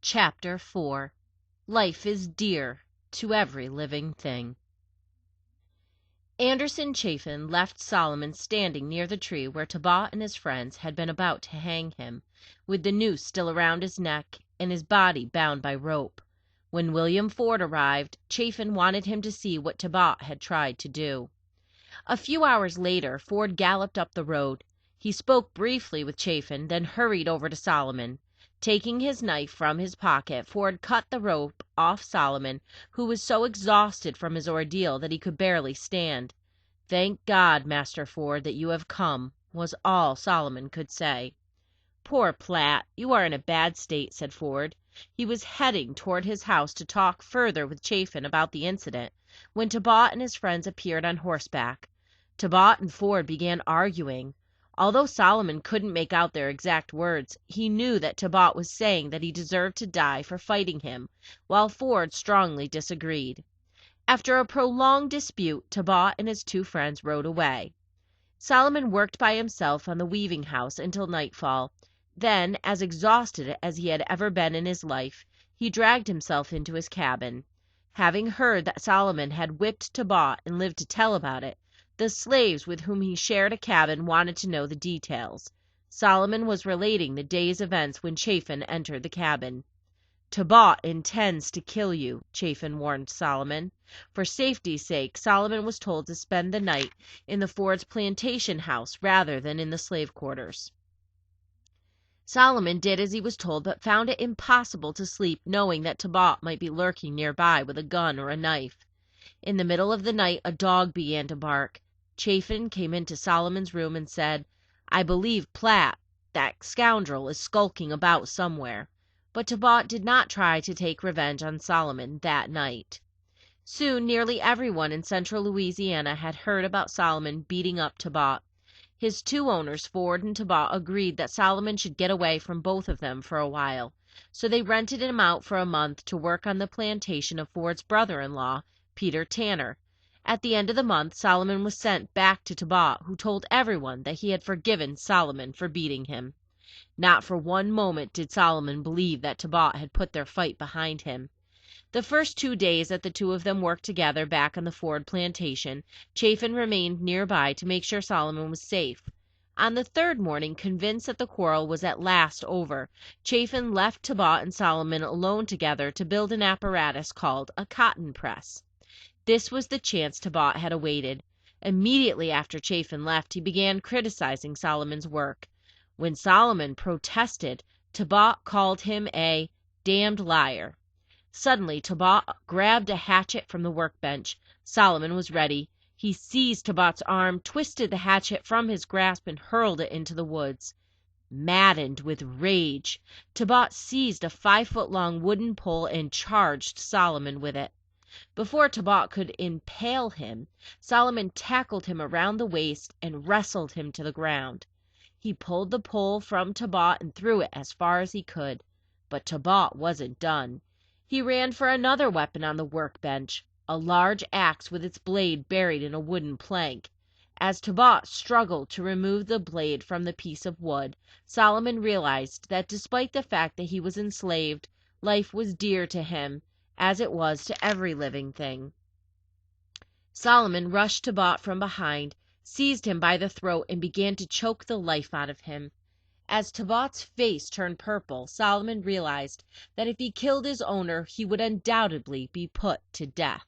Chapter 4 Life is Dear to Every Living Thing. Anderson Chafin left Solomon standing near the tree where Tabot and his friends had been about to hang him, with the noose still around his neck and his body bound by rope. When William Ford arrived, Chafin wanted him to see what Tabot had tried to do. A few hours later, Ford galloped up the road. He spoke briefly with Chafin, then hurried over to Solomon. Taking his knife from his pocket, Ford cut the rope off Solomon, who was so exhausted from his ordeal that he could barely stand. "Thank God, Master Ford, that you have come," was all Solomon could say. "Poor Platt, you are in a bad state," said Ford. He was heading toward his house to talk further with Chafin about the incident, when Tabot and his friends appeared on horseback. Tabot and Ford began arguing. Although Solomon couldn't make out their exact words, he knew that Tabot was saying that he deserved to die for fighting him, while Ford strongly disagreed. After a prolonged dispute, Tabot and his two friends rode away. Solomon worked by himself on the weaving house until nightfall. Then, as exhausted as he had ever been in his life, he dragged himself into his cabin. Having heard that Solomon had whipped Tabot and lived to tell about it, the slaves with whom he shared a cabin wanted to know the details. Solomon was relating the day's events when Chafin entered the cabin. "Tabot intends to kill you," Chafin warned Solomon. For safety's sake, Solomon was told to spend the night in the Ford's plantation house rather than in the slave quarters. Solomon did as he was told, but found it impossible to sleep knowing that Tabot might be lurking nearby with a gun or a knife. In the middle of the night a dog began to bark. Chafin came into Solomon's room and said, "I believe Platt, that scoundrel, is skulking about somewhere." But Tabot did not try to take revenge on Solomon that night. Soon nearly everyone in central Louisiana had heard about Solomon beating up Tabot. His two owners, Ford and Tabot, agreed that Solomon should get away from both of them for a while. So they rented him out for a month to work on the plantation of Ford's brother-in-law, Peter Tanner. At the end of the month, Solomon was sent back to Tabot, who told everyone that he had forgiven Solomon for beating him. Not for one moment did Solomon believe that Tabot had put their fight behind him. The first 2 days that the two of them worked together back on the Ford plantation, Chafin remained nearby to make sure Solomon was safe. On the third morning, convinced that the quarrel was at last over, Chafin left Tabot and Solomon alone together to build an apparatus called a cotton press. This was the chance Tabot had awaited. Immediately after Chafin left, he began criticizing Solomon's work. When Solomon protested, Tabot called him a damned liar. Suddenly, Tabot grabbed a hatchet from the workbench. Solomon was ready. He seized Tabot's arm, twisted the hatchet from his grasp, and hurled it into the woods. Maddened with rage, Tabot seized a 5-foot-long wooden pole and charged Solomon with it. Before Tabot could impale him, Solomon tackled him around the waist and wrestled him to the ground. He pulled the pole from Tabot and threw it as far as he could. But Tabot wasn't done. He ran for another weapon on the workbench, a large axe with its blade buried in a wooden plank. As Tabot struggled to remove the blade from the piece of wood, Solomon realized that despite the fact that he was enslaved, life was dear to him, as it was to every living thing. Solomon rushed Tabot from behind, seized him by the throat, and began to choke the life out of him. As Tabot's face turned purple, Solomon realized that if he killed his owner, he would undoubtedly be put to death.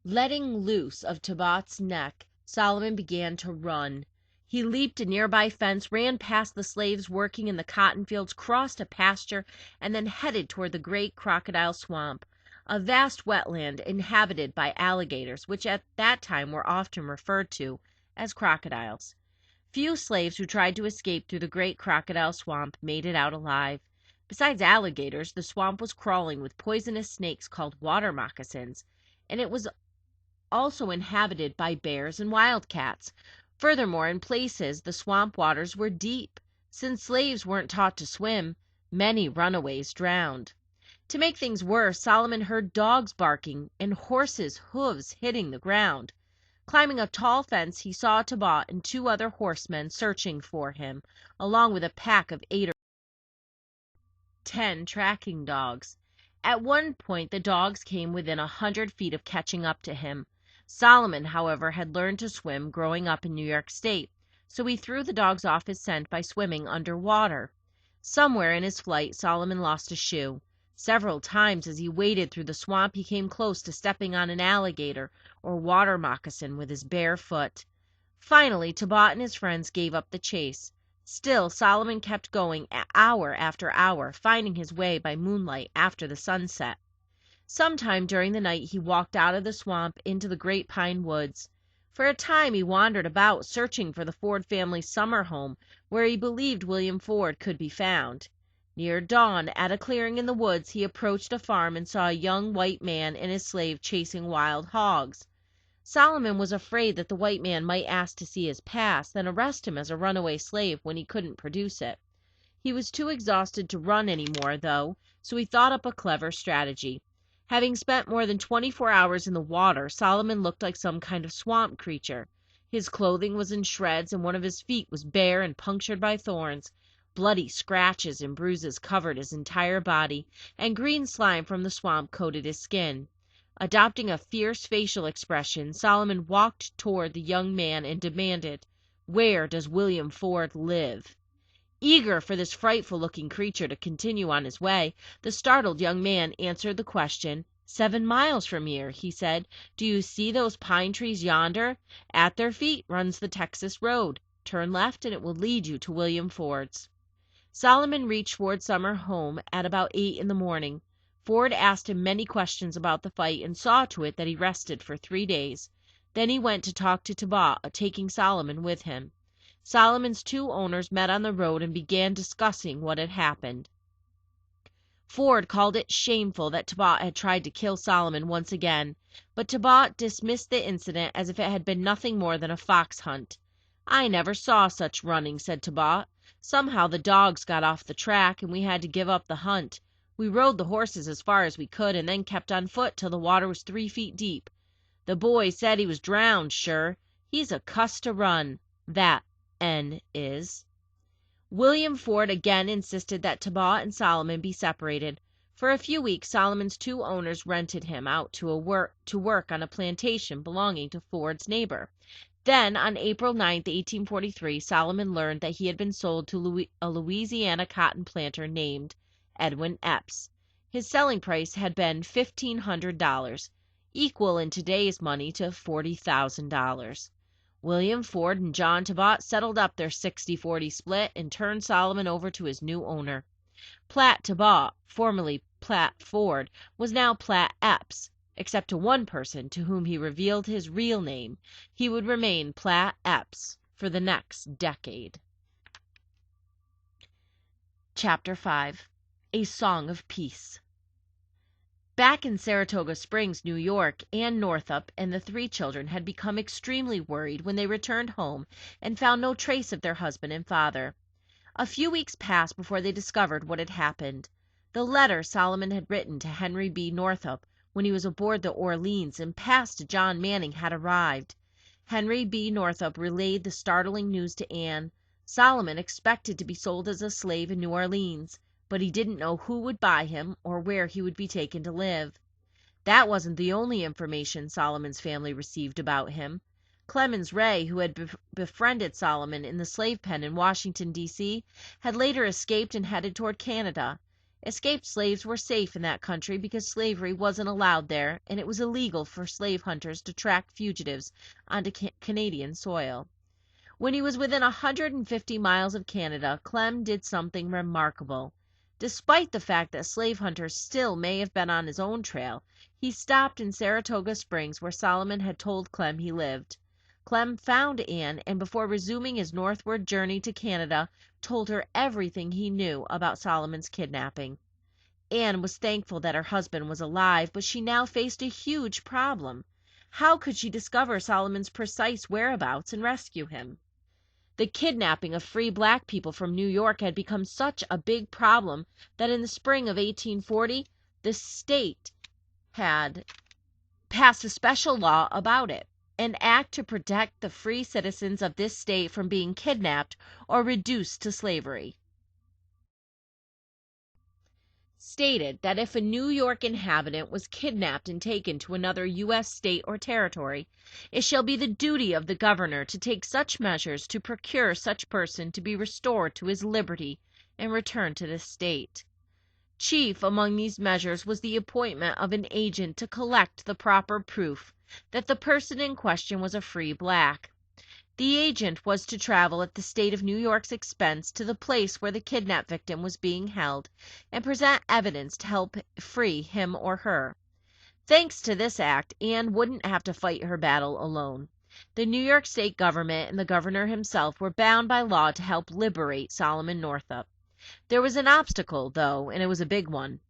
Letting loose of Tabot's neck, Solomon began to run. He leaped a nearby fence, ran past the slaves working in the cotton fields, crossed a pasture, and then headed toward the great Crocodile Swamp, a vast wetland inhabited by alligators, which at that time were often referred to as crocodiles. Few slaves who tried to escape through the great Crocodile Swamp made it out alive. Besides alligators, the swamp was crawling with poisonous snakes called water moccasins, and it was also inhabited by bears and wildcats. Furthermore, in places, the swamp waters were deep. Since slaves weren't taught to swim, many runaways drowned. To make things worse, Solomon heard dogs barking and horses' hooves hitting the ground. Climbing a tall fence, he saw Tabot and 2 other horsemen searching for him, along with a pack of 8 or 10 tracking dogs. At one point, the dogs came within 100 feet of catching up to him. Solomon, however, had learned to swim growing up in New York State, so he threw the dogs off his scent by swimming underwater. Somewhere in his flight, Solomon lost a shoe. Several times as he waded through the swamp, he came close to stepping on an alligator or water moccasin with his bare foot. Finally, Tabot and his friends gave up the chase. Still, Solomon kept going hour after hour, finding his way by moonlight after the sunset. Sometime during the night he walked out of the swamp into the great pine woods. For a time he wandered about, searching for the Ford family's summer home, where he believed William Ford could be found. Near dawn, at a clearing in the woods, he approached a farm and saw a young white man and his slave chasing wild hogs. Solomon was afraid that the white man might ask to see his pass, then arrest him as a runaway slave when he couldn't produce it. He was too exhausted to run any more, though, so he thought up a clever strategy. Having spent more than 24 hours in the water, Solomon looked like some kind of swamp creature. His clothing was in shreds, and one of his feet was bare and punctured by thorns. Bloody scratches and bruises covered his entire body, and green slime from the swamp coated his skin. Adopting a fierce facial expression, Solomon walked toward the young man and demanded, "Where does William Ford live?" Eager for this frightful-looking creature to continue on his way, the startled young man answered the question. 7 miles from here," he said. "Do you see those pine trees yonder? At their feet runs the Texas road. Turn left and it will lead you to William Ford's." Solomon reached Ford's summer home at about 8 in the morning. Ford asked him many questions about the fight and saw to it that he rested for 3 days. Then he went to talk to Tabot, taking Solomon with him. Solomon's 2 owners met on the road and began discussing what had happened. Ford called it shameful that Tabot had tried to kill Solomon once again, but Tabot dismissed the incident as if it had been nothing more than a fox hunt. "I never saw such running," said Tabot. "Somehow the dogs got off the track and we had to give up the hunt. We rode the horses as far as we could and then kept on foot till the water was 3 feet deep. The boy said he was drowned, sure. He's a cuss to run, that N is." William Ford again insisted that Tabot and Solomon be separated. For a few weeks Solomon's 2 owners rented him out to work on a plantation belonging to Ford's neighbor. Then, on April 9, 1843, Solomon learned that he had been sold to a Louisiana cotton planter named Edwin Epps. His selling price had been $1,500, equal in today's money to $40,000. William Ford and John Tabot settled up their 60-40 split and turned Solomon over to his new owner. Platt Tabot, formerly Platt Ford, was now Platt Epps, except to one person to whom he revealed his real name. He would remain Platt Epps for the next decade. Chapter 5. A Song of Peace. Back in Saratoga Springs, New York, Ann Northup and the 3 children had become extremely worried when they returned home and found no trace of their husband and father. A few weeks passed before they discovered what had happened. The letter Solomon had written to Henry B. Northup when he was aboard the Orleans and passed to John Manning had arrived. Henry B. Northup relayed the startling news to Ann. Solomon expected to be sold as a slave in New Orleans, but he didn't know who would buy him or where he would be taken to live. That wasn't the only information Solomon's family received about him. Clemens Ray, who had befriended Solomon in the slave pen in Washington, D.C., had later escaped and headed toward Canada. Escaped slaves were safe in that country because slavery wasn't allowed there, and it was illegal for slave hunters to track fugitives onto Canadian soil. When he was within 150 miles of Canada, Clem did something remarkable. Despite the fact that slave hunters still may have been on his own trail, he stopped in Saratoga Springs where Solomon had told Clem he lived. Clem found Ann and before resuming his northward journey to Canada, told her everything he knew about Solomon's kidnapping. Ann was thankful that her husband was alive, but she now faced a huge problem. How could she discover Solomon's precise whereabouts and rescue him? The kidnapping of free black people from New York had become such a big problem that in the spring of 1840, the state had passed a special law about it, an act to protect the free citizens of this state from being kidnapped or reduced to slavery. stated that if a New York inhabitant was kidnapped and taken to another U.S. state or territory, it shall be the duty of the governor to take such measures to procure such person to be restored to his liberty and returned to this state. Chief among these measures was the appointment of an agent to collect the proper proof that the person in question was a free black. The agent was to travel at the state of New York's expense to the place where the kidnapped victim was being held and present evidence to help free him or her. Thanks to this act, Anne wouldn't have to fight her battle alone. The New York state government and the governor himself were bound by law to help liberate Solomon Northup. There was an obstacle, though, and it was a big one.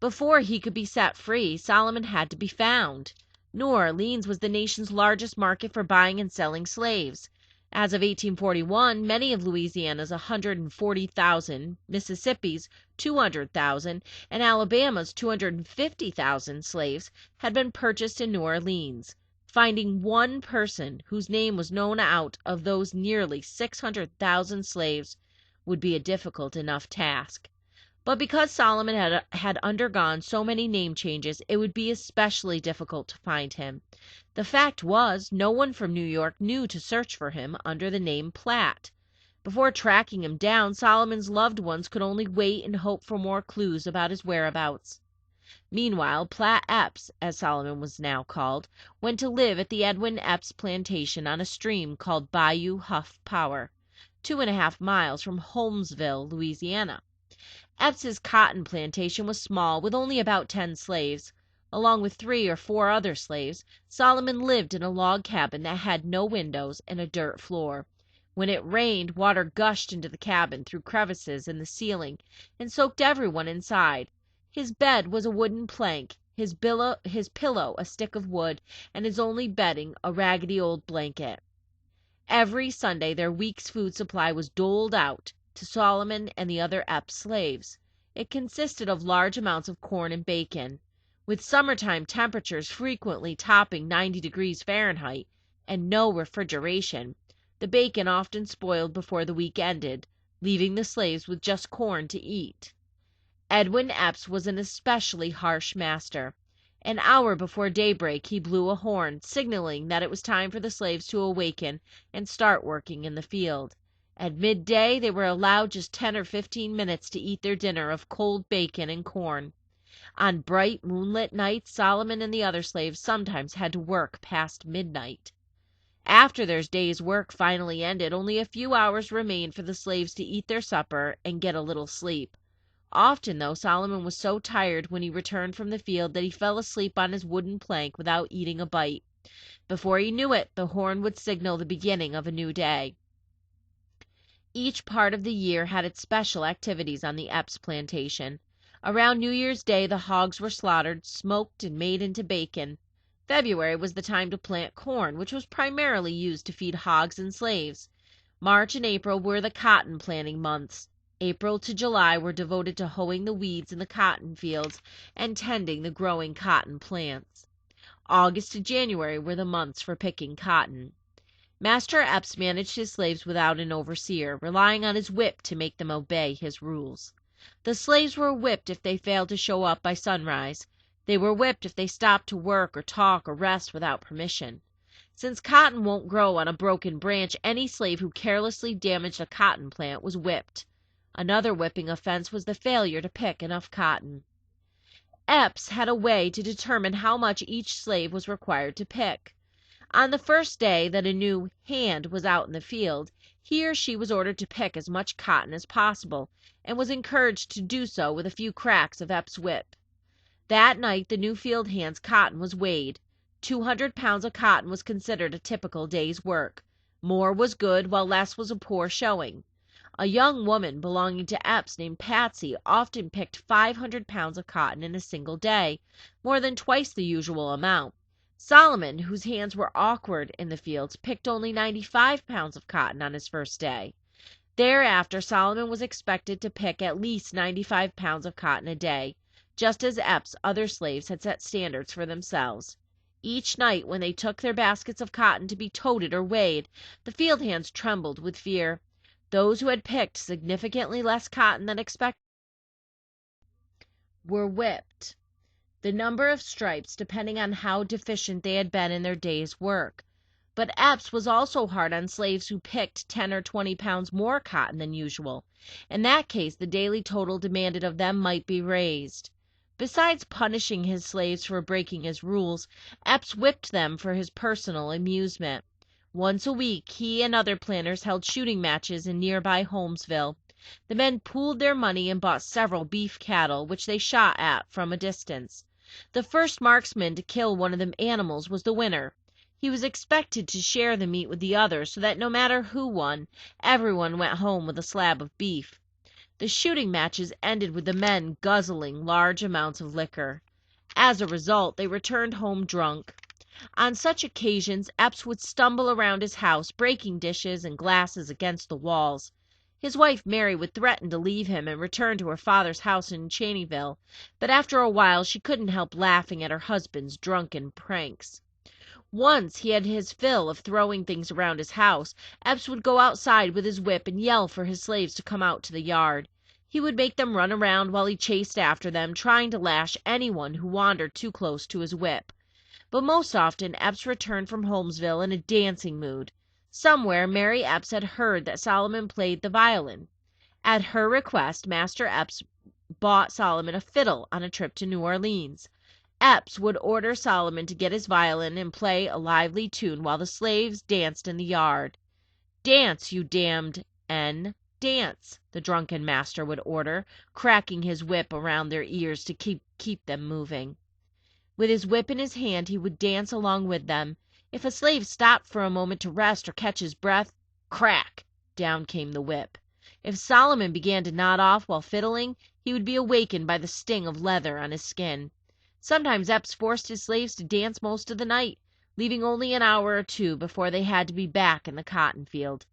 Before he could be set free, Solomon had to be found. New Orleans was the nation's largest market for buying and selling slaves. As of 1841, many of Louisiana's 140,000, Mississippi's 200,000, and Alabama's 250,000 slaves had been purchased in New Orleans. Finding one person whose name was known out of those nearly 600,000 slaves would be a difficult enough task. But because Solomon had undergone so many name changes, it would be especially difficult to find him. The fact was, no one from New York knew to search for him under the name Platt. Before tracking him down, Solomon's loved ones could only wait and hope for more clues about his whereabouts. Meanwhile, Platt Epps, as Solomon was now called, went to live at the Edwin Epps plantation on a stream called Bayou Huff Power, 2.5 miles from Holmesville, Louisiana. Epps's cotton plantation was small, with only about 10 slaves. Along with 3 or 4 other slaves, Solomon lived in a log cabin that had no windows and a dirt floor. When it rained, water gushed into the cabin through crevices in the ceiling and soaked everyone inside. His bed was a wooden plank, his pillow a stick of wood, and his only bedding a raggedy old blanket. Every Sunday their week's food supply was doled out to Solomon and the other Epps slaves. It consisted of large amounts of corn and bacon. With summertime temperatures frequently topping 90 degrees Fahrenheit and no refrigeration, the bacon often spoiled before the week ended, leaving the slaves with just corn to eat. Edwin Epps was an especially harsh master. An hour before daybreak he blew a horn, signaling that it was time for the slaves to awaken and start working in the field. At midday they were allowed just 10 or 15 minutes to eat their dinner of cold bacon and corn. On bright, moonlit nights, Solomon and the other slaves sometimes had to work past midnight. After their day's work finally ended, only a few hours remained for the slaves to eat their supper and get a little sleep. Often, though, Solomon was so tired when he returned from the field that he fell asleep on his wooden plank without eating a bite. Before he knew it, the horn would signal the beginning of a new day. Each part of the year had its special activities on the Epps plantation. Around New Year's Day the hogs were slaughtered, smoked, and made into bacon. February was the time to plant corn, which was primarily used to feed hogs and slaves. March and April were the cotton planting months. April to July were devoted to hoeing the weeds in the cotton fields and tending the growing cotton plants. August to January were the months for picking cotton. Master Epps managed his slaves without an overseer, relying on his whip to make them obey his rules. The slaves were whipped if they failed to show up by sunrise. They were whipped if they stopped to work or talk or rest without permission. Since cotton won't grow on a broken branch, any slave who carelessly damaged a cotton plant was whipped. Another whipping offense was the failure to pick enough cotton. Epps had a way to determine how much each slave was required to pick. On the first day that a new hand was out in the field, he or she was ordered to pick as much cotton as possible, and was encouraged to do so with a few cracks of Epps' whip. That night the new field hand's cotton was weighed. 200 pounds of cotton was considered a typical day's work. More was good, while less was a poor showing. A young woman belonging to Epps named Patsy often picked 500 pounds of cotton in a single day, more than twice the usual amount. Solomon, whose hands were awkward in the fields, picked only 95 pounds of cotton on his first day. Thereafter, Solomon was expected to pick at least 95 pounds of cotton a day, just as Epps' other slaves had set standards for themselves. Each night, when they took their baskets of cotton to be toted or weighed, the field hands trembled with fear. Those who had picked significantly less cotton than expected were whipped, the number of stripes depending on how deficient they had been in their day's work. But Epps was also hard on slaves who picked 10 or 20 pounds more cotton than usual. In that case, the daily total demanded of them might be raised. Besides punishing his slaves for breaking his rules, Epps whipped them for his personal amusement. Once a week he and other planters held shooting matches in nearby Holmesville. The men pooled their money and bought several beef cattle, which they shot at from a distance. The first marksman to kill one of the animals was the winner. He was expected to share the meat with the others so that no matter who won, everyone went home with a slab of beef. The shooting matches ended with the men guzzling large amounts of liquor. As a result, they returned home drunk. On such occasions, Epps would stumble around his house, breaking dishes and glasses against the walls. His wife Mary would threaten to leave him and return to her father's house in Cheneyville, but after a while she couldn't help laughing at her husband's drunken pranks. Once he had his fill of throwing things around his house. Epps would go outside with his whip and yell for his slaves to come out to the yard. He would make them run around while he chased after them, trying to lash anyone who wandered too close to his whip. But most often Epps returned from Holmesville in a dancing mood. Somewhere Mary Epps had heard that Solomon played the violin. At her request, Master Epps bought Solomon a fiddle on a trip to New Orleans. Epps would order Solomon to get his violin and play a lively tune while the slaves danced in the yard. "Dance, you damned N, dance," the drunken master would order, cracking his whip around their ears to keep them moving. With his whip in his hand, he would dance along with them. If a slave stopped for a moment to rest or catch his breath, crack! Down came the whip. If Solomon began to nod off while fiddling, he would be awakened by the sting of leather on his skin. Sometimes Epps forced his slaves to dance most of the night, leaving only an hour or two before they had to be back in the cotton field.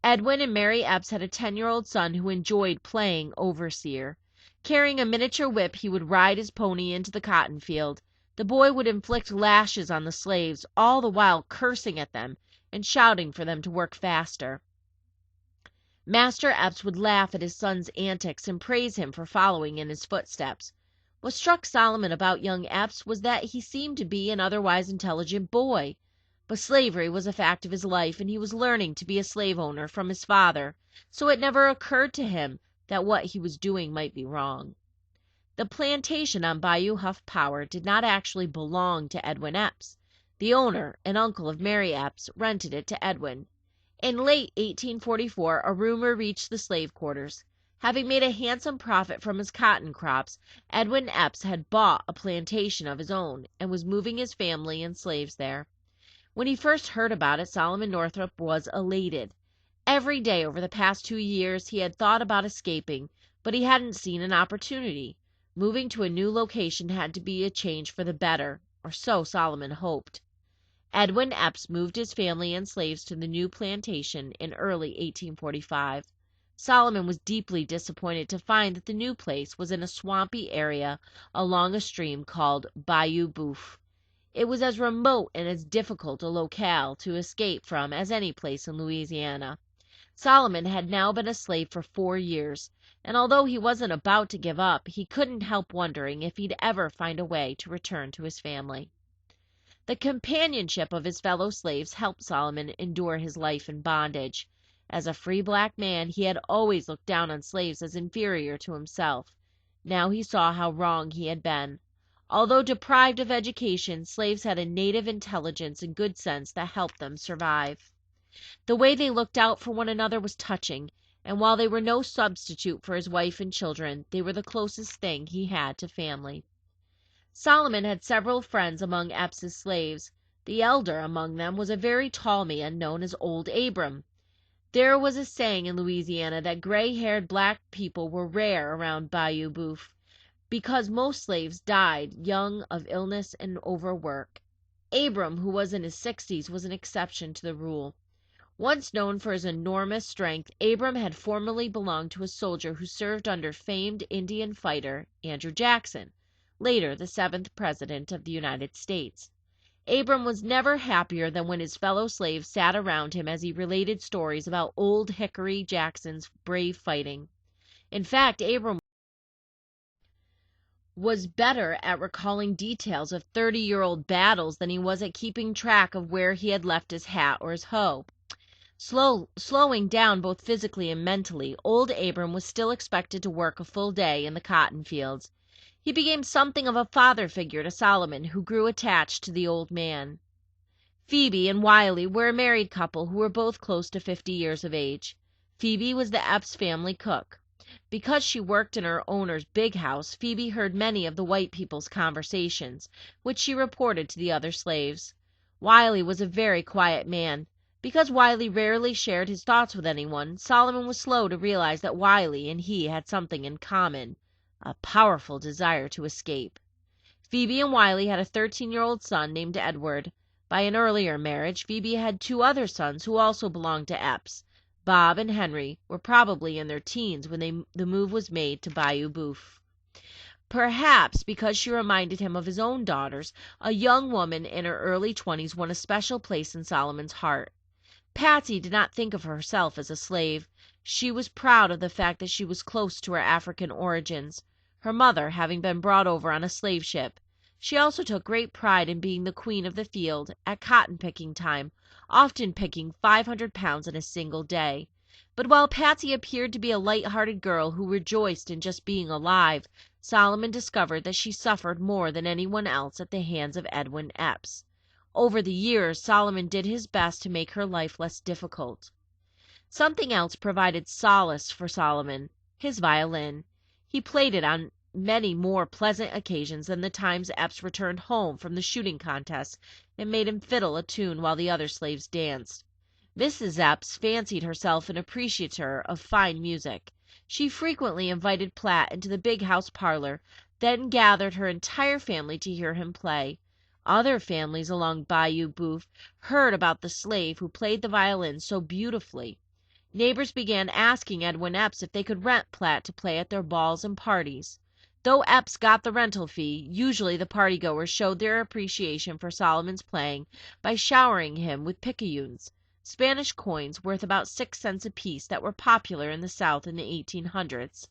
Edwin and Mary Epps had a 10-year-old son who enjoyed playing overseer. Carrying a miniature whip, he would ride his pony into the cotton field. The boy would inflict lashes on the slaves, all the while cursing at them and shouting for them to work faster. Master Epps would laugh at his son's antics and praise him for following in his footsteps. What struck Solomon about young Epps was that he seemed to be an otherwise intelligent boy. But slavery was a fact of his life, and he was learning to be a slave owner from his father, so it never occurred to him that what he was doing might be wrong. The plantation on Bayou Huff Power did not actually belong to Edwin Epps. The owner, an uncle of Mary Epps, rented it to Edwin. In late 1844, a rumor reached the slave quarters. Having made a handsome profit from his cotton crops, Edwin Epps had bought a plantation of his own and was moving his family and slaves there. When he first heard about it, Solomon Northup was elated. Every day over the past 2 years he had thought about escaping, but he hadn't seen an opportunity. Moving to a new location had to be a change for the better, or so Solomon hoped. Edwin Epps moved his family and slaves to the new plantation in early 1845. Solomon was deeply disappointed to find that the new place was in a swampy area along a stream called Bayou Boeuf. It was as remote and as difficult a locale to escape from as any place in Louisiana. Solomon had now been a slave for 4 years, and although he wasn't about to give up, he couldn't help wondering if he'd ever find a way to return to his family. The companionship of his fellow slaves helped Solomon endure his life in bondage. As a free black man, he had always looked down on slaves as inferior to himself. Now he saw how wrong he had been. Although deprived of education, slaves had a native intelligence and good sense that helped them survive. The way they looked out for one another was touching, and while they were no substitute for his wife and children, they were the closest thing he had to family. Solomon had several friends among Epps's slaves. The elder among them was a very tall man known as Old Abram. There was a saying in Louisiana that gray-haired black people were rare around Bayou Boeuf, because most slaves died young of illness and overwork. Abram, who was in his 60s, was an exception to the rule. Once known for his enormous strength, Abram had formerly belonged to a soldier who served under famed Indian fighter Andrew Jackson, later the 7th President of the United States. Abram was never happier than when his fellow slaves sat around him as he related stories about Old Hickory Jackson's brave fighting. In fact, Abram was better at recalling details of 30-year-old battles than he was at keeping track of where he had left his hat or his hoe. Slowing down both physically and mentally, old Abram was still expected to work a full day in the cotton fields. He became something of a father figure to Solomon, who grew attached to the old man. Phoebe and Wiley were a married couple who were both close to 50 years of age. Phoebe was the Epps family cook. Because she worked in her owner's big house, Phoebe heard many of the white people's conversations, which she reported to the other slaves. Wiley was a very quiet man. Because Wiley rarely shared his thoughts with anyone, Solomon was slow to realize that Wiley and he had something in common, a powerful desire to escape. Phoebe and Wiley had a 13-year-old son named Edward. By an earlier marriage, Phoebe had 2 other sons who also belonged to Epps. Bob and Henry were probably in their teens when the move was made to Bayou Boeuf. Perhaps because she reminded him of his own daughters, a young woman in her early 20s won a special place in Solomon's heart. Patsy did not think of herself as a slave. She was proud of the fact that she was close to her African origins, her mother having been brought over on a slave ship. She also took great pride in being the queen of the field at cotton picking time, often picking 500 pounds in a single day. But while Patsy appeared to be a light-hearted girl who rejoiced in just being alive, Solomon discovered that she suffered more than anyone else at the hands of Edwin Epps. Over the years, Solomon did his best to make her life less difficult. Something else provided solace for Solomon: his violin. He played it on many more pleasant occasions than the times Epps returned home from the shooting contest and made him fiddle a tune while the other slaves danced. Mrs. Epps fancied herself an appreciator of fine music. She frequently invited Platt into the big house parlor, then gathered her entire family to hear him play. Other families along Bayou Boeuf heard about the slave who played the violin so beautifully. Neighbors began asking Edwin Epps if they could rent Platt to play at their balls and parties. Though Epps got the rental fee, usually the partygoers showed their appreciation for Solomon's playing by showering him with picayunes, Spanish coins worth about 6 cents apiece that were popular in the South in the 1800s.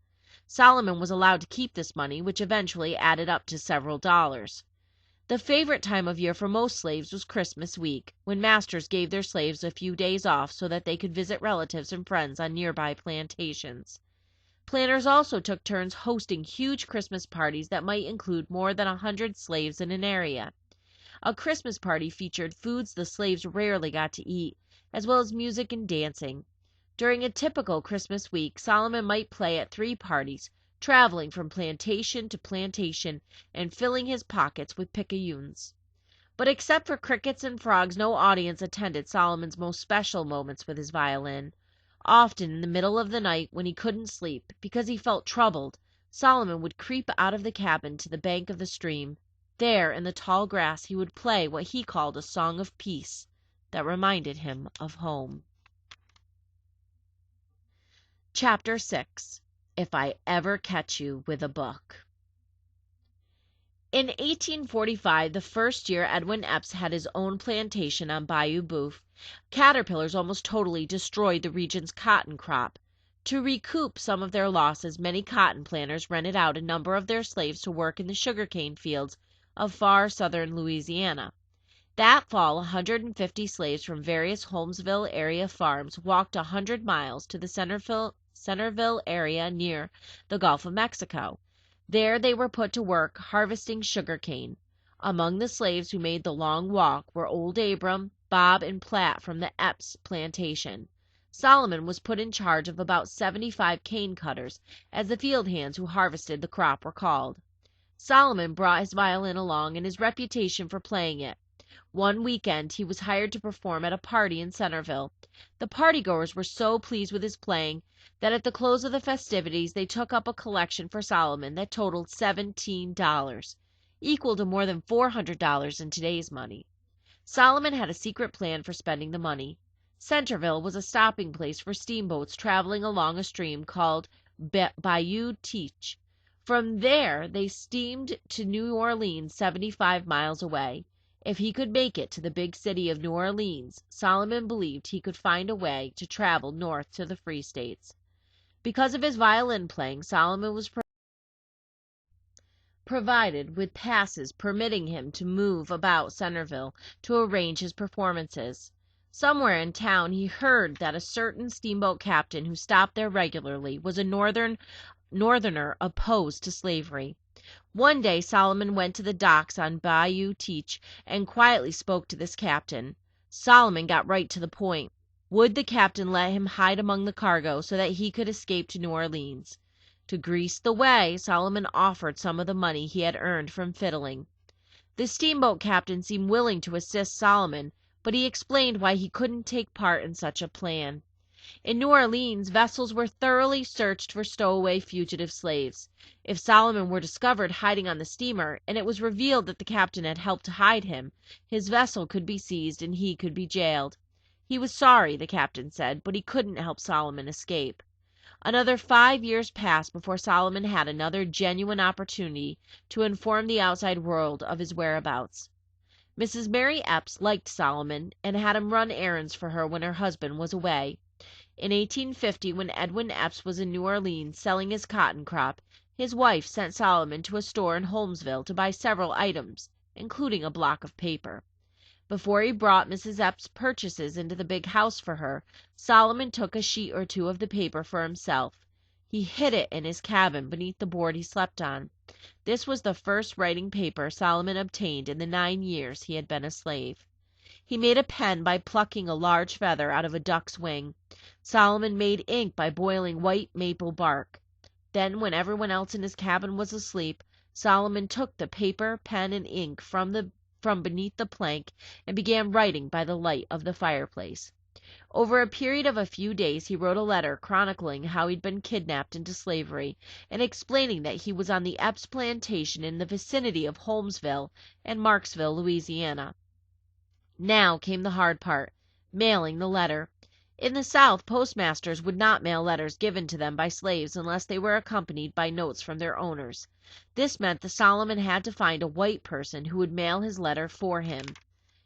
Solomon was allowed to keep this money, which eventually added up to several dollars. The favorite time of year for most slaves was Christmas week, when masters gave their slaves a few days off so that they could visit relatives and friends on nearby plantations. Planters also took turns hosting huge Christmas parties that might include more than 100 slaves in an area. A Christmas party featured foods the slaves rarely got to eat, as well as music and dancing. During a typical Christmas week, Solomon might play at 3 parties, traveling from plantation to plantation and filling his pockets with picayunes. But except for crickets and frogs, no audience attended Solomon's most special moments with his violin. Often in the middle of the night, when he couldn't sleep because he felt troubled, Solomon would creep out of the cabin to the bank of the stream. There, in the tall grass, he would play what he called a song of peace that reminded him of home. Chapter 6. If I Ever Catch You with a Book. In 1845, the first year Edwin Epps had his own plantation on Bayou Boeuf, caterpillars almost totally destroyed the region's cotton crop. To recoup some of their losses, many cotton planters rented out a number of their slaves to work in the sugarcane fields of far southern Louisiana. That fall, 150 slaves from various Holmesville area farms walked 100 miles to the Centerville area near the Gulf of Mexico. There they were put to work harvesting sugarcane. Among the slaves who made the long walk were old Abram, Bob, and Platt from the Epps plantation. Solomon was put in charge of about 75 cane cutters, as the field hands who harvested the crop were called. Solomon brought his violin along and his reputation for playing it. One weekend he was hired to perform at a party in Centerville. The partygoers were so pleased with his playing that at the close of the festivities they took up a collection for Solomon that totaled $17, equal to more than $400 in today's money. Solomon had a secret plan for spending the money. Centerville was a stopping place for steamboats traveling along a stream called Bayou Teche. From there they steamed to New Orleans, 75 miles away. If he could make it to the big city of New Orleans, Solomon believed he could find a way to travel north to the Free States. Because of his violin playing, Solomon was provided with passes permitting him to move about Centerville to arrange his performances. Somewhere in town he heard that a certain steamboat captain who stopped there regularly was a northerner opposed to slavery. One day Solomon went to the docks on Bayou Teach and quietly spoke to this captain. Solomon got right to the point. Would the captain let him hide among the cargo so that he could escape to New Orleans? To grease the way, Solomon offered some of the money he had earned from fiddling. The steamboat captain seemed willing to assist Solomon, but he explained why he couldn't take part in such a plan. In New Orleans, vessels were thoroughly searched for stowaway fugitive slaves. If Solomon were discovered hiding on the steamer, and it was revealed that the captain had helped to hide him, his vessel could be seized and he could be jailed. He was sorry, the captain said, but he couldn't help Solomon escape. Another 5 years passed before Solomon had another genuine opportunity to inform the outside world of his whereabouts. Mrs. Mary Epps liked Solomon and had him run errands for her when her husband was away. In 1850, when Edwin Epps was in New Orleans selling his cotton crop, his wife sent Solomon to a store in Holmesville to buy several items, including a block of paper. Before he brought Mrs. Epps' purchases into the big house for her, Solomon took a sheet or two of the paper for himself. He hid it in his cabin beneath the board he slept on. This was the first writing paper Solomon obtained in the 9 years he had been a slave. He made a pen by plucking a large feather out of a duck's wing. Solomon made ink by boiling white maple bark. Then, when everyone else in his cabin was asleep, Solomon took the paper, pen, and ink from beneath the plank and began writing by the light of the fireplace. Over a period of a few days he wrote a letter chronicling how he'd been kidnapped into slavery and explaining that he was on the Epps plantation in the vicinity of Holmesville and Marksville, Louisiana. Now came the hard part, mailing the letter. In the South, postmasters would not mail letters given to them by slaves unless they were accompanied by notes from their owners. This meant that Solomon had to find a white person who would mail his letter for him.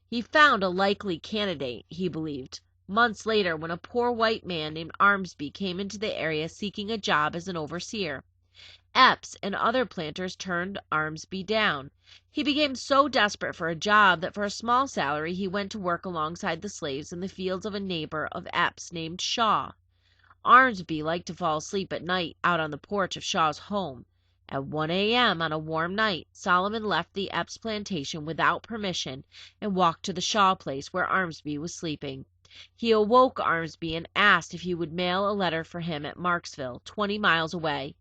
He found a likely candidate, he believed, months later when a poor white man named Armsby came into the area seeking a job as an overseer. Epps and other planters turned Armsby down. He became so desperate for a job that for a small salary he went to work alongside the slaves in the fields of a neighbor of Epps named Shaw. Armsby liked to fall asleep at night out on the porch of Shaw's home. At 1 a.m. on a warm night, Solomon left the Epps plantation without permission and walked to the Shaw place where Armsby was sleeping. He awoke Armsby and asked if he would mail a letter for him at Marksville, 20 miles away.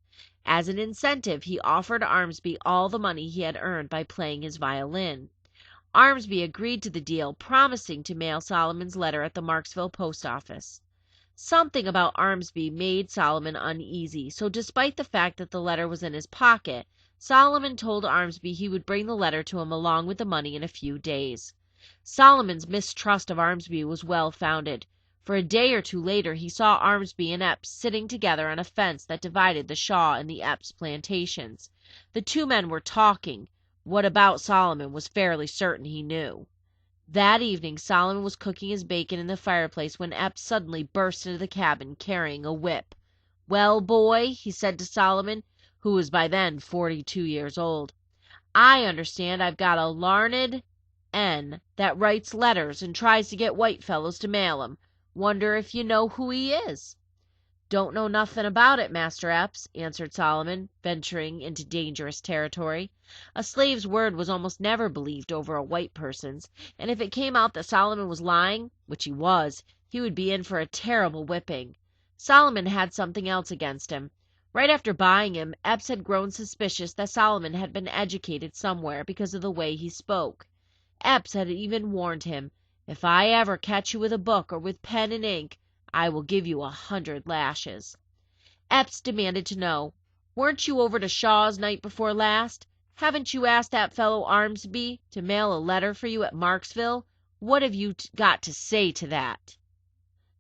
As an incentive, he offered Armsby all the money he had earned by playing his violin. Armsby agreed to the deal, promising to mail Solomon's letter at the Marksville post office. Something about Armsby made Solomon uneasy, so despite the fact that the letter was in his pocket, Solomon told Armsby he would bring the letter to him along with the money in a few days. Solomon's mistrust of Armsby was well founded. For a day or two later he saw Armsby and Epps sitting together on a fence that divided the Shaw and the Epps plantations. The two men were talking. What about Solomon was fairly certain he knew. That evening Solomon was cooking his bacon in the fireplace when Epps suddenly burst into the cabin carrying a whip. "Well, boy," he said to Solomon, who was by then 42 years old, "I understand I've got a larned N that writes letters and tries to get white fellows to mail 'em. Wonder if you know who he is?" "Don't know nothin' about it, Master Epps," answered Solomon, venturing into dangerous territory. A slave's word was almost never believed over a white person's, and if it came out that Solomon was lying, which he was, he would be in for a terrible whipping. Solomon had something else against him. Right after buying him, Epps had grown suspicious that Solomon had been educated somewhere because of the way he spoke. Epps had even warned him, "If I ever catch you with a book or with pen and ink, I will give you 100 lashes." Epps demanded to know, "Weren't you over to Shaw's night before last? Haven't you asked that fellow Armsby to mail a letter for you at Marksville? What have you got to say to that?"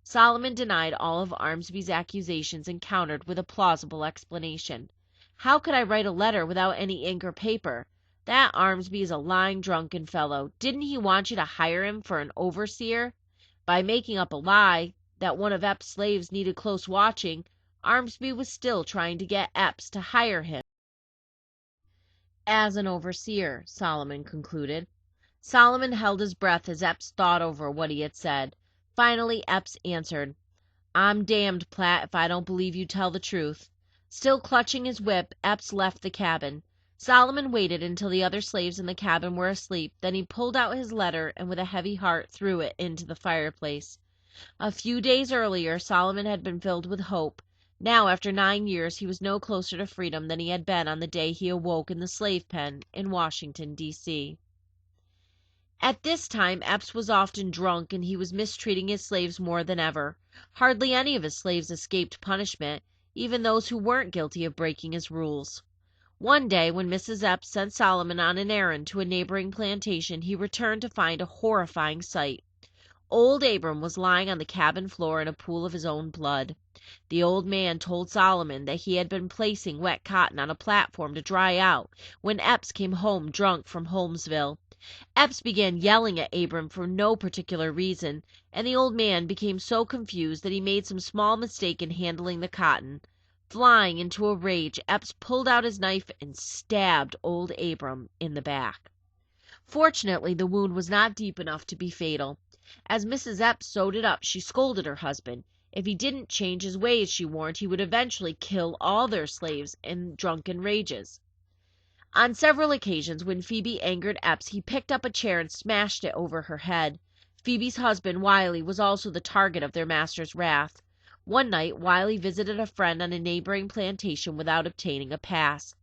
Solomon denied all of Armsby's accusations and countered with a plausible explanation. "How could I write a letter without any ink or paper? That Armsby is a lying, drunken fellow. Didn't he want you to hire him for an overseer?" By making up a lie that one of Epps' slaves needed close watching, Armsby was still trying to get Epps to hire him. as an overseer, Solomon concluded. Solomon held his breath as Epps thought over what he had said. Finally, Epps answered, "I'm damned, Platt, if I don't believe you tell the truth." Still clutching his whip, Epps left the cabin. Solomon waited until the other slaves in the cabin were asleep. Then he pulled out his letter and with a heavy heart threw it into the fireplace. A few days earlier Solomon had been filled with hope. Now, after 9 years, he was no closer to freedom than he had been on the day he awoke in the slave pen in Washington, D.C. At this time Epps was often drunk, and he was mistreating his slaves more than ever. Hardly any of his slaves escaped punishment, even those who weren't guilty of breaking his rules. One day, when Mrs. Epps sent Solomon on an errand to a neighboring plantation, he returned to find a horrifying sight. Old Abram was lying on the cabin floor in a pool of his own blood. The old man told Solomon that he had been placing wet cotton on a platform to dry out when Epps came home drunk from Holmesville. Epps began yelling at Abram for no particular reason, and the old man became so confused that he made some small mistake in handling the cotton. Flying into a rage, Epps pulled out his knife and stabbed old Abram in the back. Fortunately, the wound was not deep enough to be fatal. As Mrs. Epps sewed it up, she scolded her husband. If he didn't change his ways, she warned, he would eventually kill all their slaves in drunken rages. On several occasions, when Phoebe angered Epps, he picked up a chair and smashed it over her head. Phoebe's husband, Wiley, was also the target of their master's wrath. One night, Wiley visited a friend on a neighboring plantation without obtaining a pass.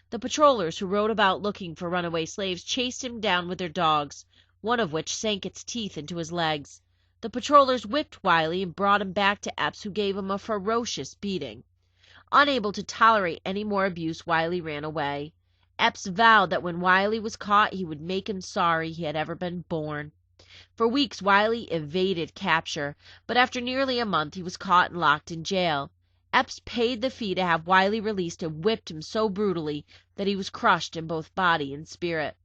The patrollers who rode about looking for runaway slaves chased him down with their dogs, one of which sank its teeth into his legs. The patrollers whipped Wiley and brought him back to Epps, who gave him a ferocious beating. Unable to tolerate any more abuse, Wiley ran away. Epps vowed that when Wiley was caught, he would make him sorry he had ever been born. For weeks, Wiley evaded capture, but after nearly a month, he was caught and locked in jail. Epps paid the fee to have Wiley released and whipped him so brutally that he was crushed in both body and spirit.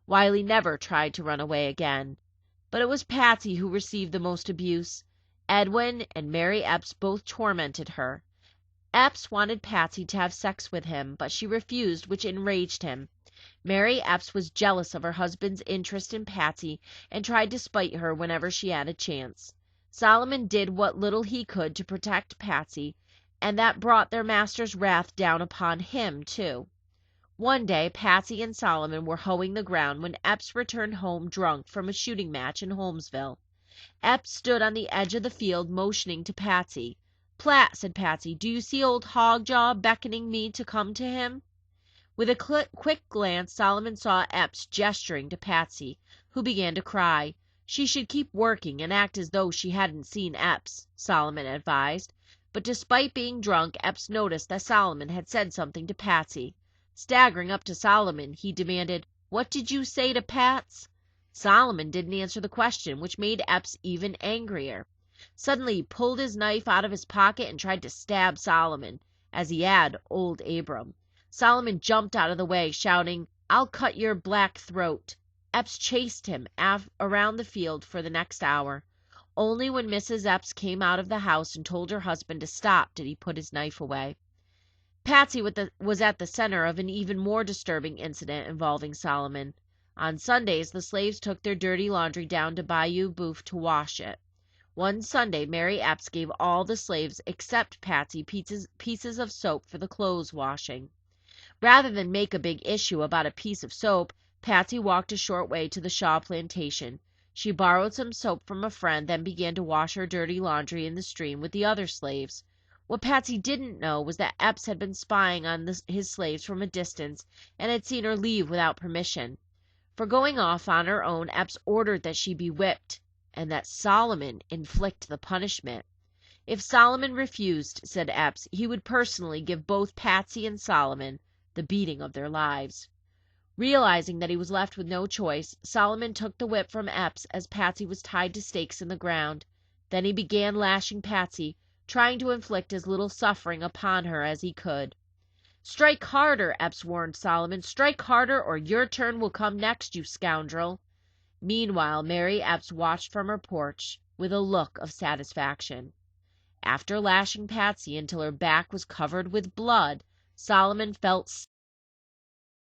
Wiley never tried to run away again. But it was Patsy who received the most abuse. Edwin and Mary Epps both tormented her. Epps wanted Patsy to have sex with him, but she refused, which enraged him. Mary Epps was jealous of her husband's interest in Patsy and tried to spite her whenever she had a chance. Solomon did what little he could to protect Patsy, and that brought their master's wrath down upon him, too. One day, Patsy and Solomon were hoeing the ground when Epps returned home drunk from a shooting match in Holmesville. Epps stood on the edge of the field motioning to Patsy. "Platt," said Patsy, "do you see old Hogjaw beckoning me to come to him?" With a quick glance, Solomon saw Epps gesturing to Patsy, who began to cry. She should keep working and act as though she hadn't seen Epps, Solomon advised. But despite being drunk, Epps noticed that Solomon had said something to Patsy. Staggering up to Solomon, he demanded, "What did you say to Pats?" Solomon didn't answer the question, which made Epps even angrier. Suddenly he pulled his knife out of his pocket and tried to stab Solomon, as he had old Abram. Solomon jumped out of the way, shouting, "I'll cut your black throat." Epps chased him around the field for the next hour. Only when Mrs. Epps came out of the house and told her husband to stop did he put his knife away. Patsy was at the center of an even more disturbing incident involving Solomon. On Sundays, the slaves took their dirty laundry down to Bayou Boeuf to wash it. One Sunday, Mary Epps gave all the slaves except Patsy pieces of soap for the clothes washing. Rather than make a big issue about a piece of soap, Patsy walked a short way to the Shaw plantation. She borrowed some soap from a friend, then began to wash her dirty laundry in the stream with the other slaves. What Patsy didn't know was that Epps had been spying on his slaves from a distance and had seen her leave without permission. For going off on her own, Epps ordered that she be whipped, and that Solomon inflict the punishment. If Solomon refused, said Epps, he would personally give both Patsy and Solomon the beating of their lives. Realizing that he was left with no choice, Solomon took the whip from Epps as Patsy was tied to stakes in the ground. Then he began lashing Patsy, trying to inflict as little suffering upon her as he could. "Strike harder," Epps warned Solomon. "Strike harder, or your turn will come next, you scoundrel." Meanwhile, Mary Epps watched from her porch with a look of satisfaction. After lashing Patsy until her back was covered with blood, Solomon felt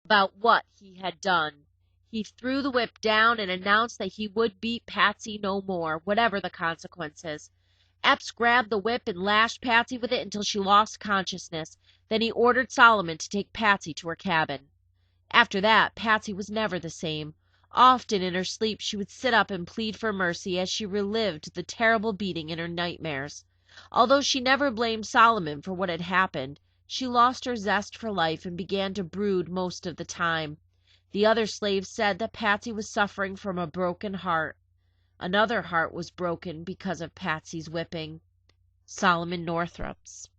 about what he had done. He threw the whip down and announced that he would beat Patsy no more, whatever the consequences. Epps grabbed the whip and lashed Patsy with it until she lost consciousness. Then he ordered Solomon to take Patsy to her cabin. After that, Patsy was never the same. Often in her sleep she would sit up and plead for mercy as she relived the terrible beating in her nightmares. Although she never blamed Solomon for what had happened, she lost her zest for life and began to brood most of the time. The other slaves said that Patsy was suffering from a broken heart. Another heart was broken because of Patsy's whipping. Solomon Northup's.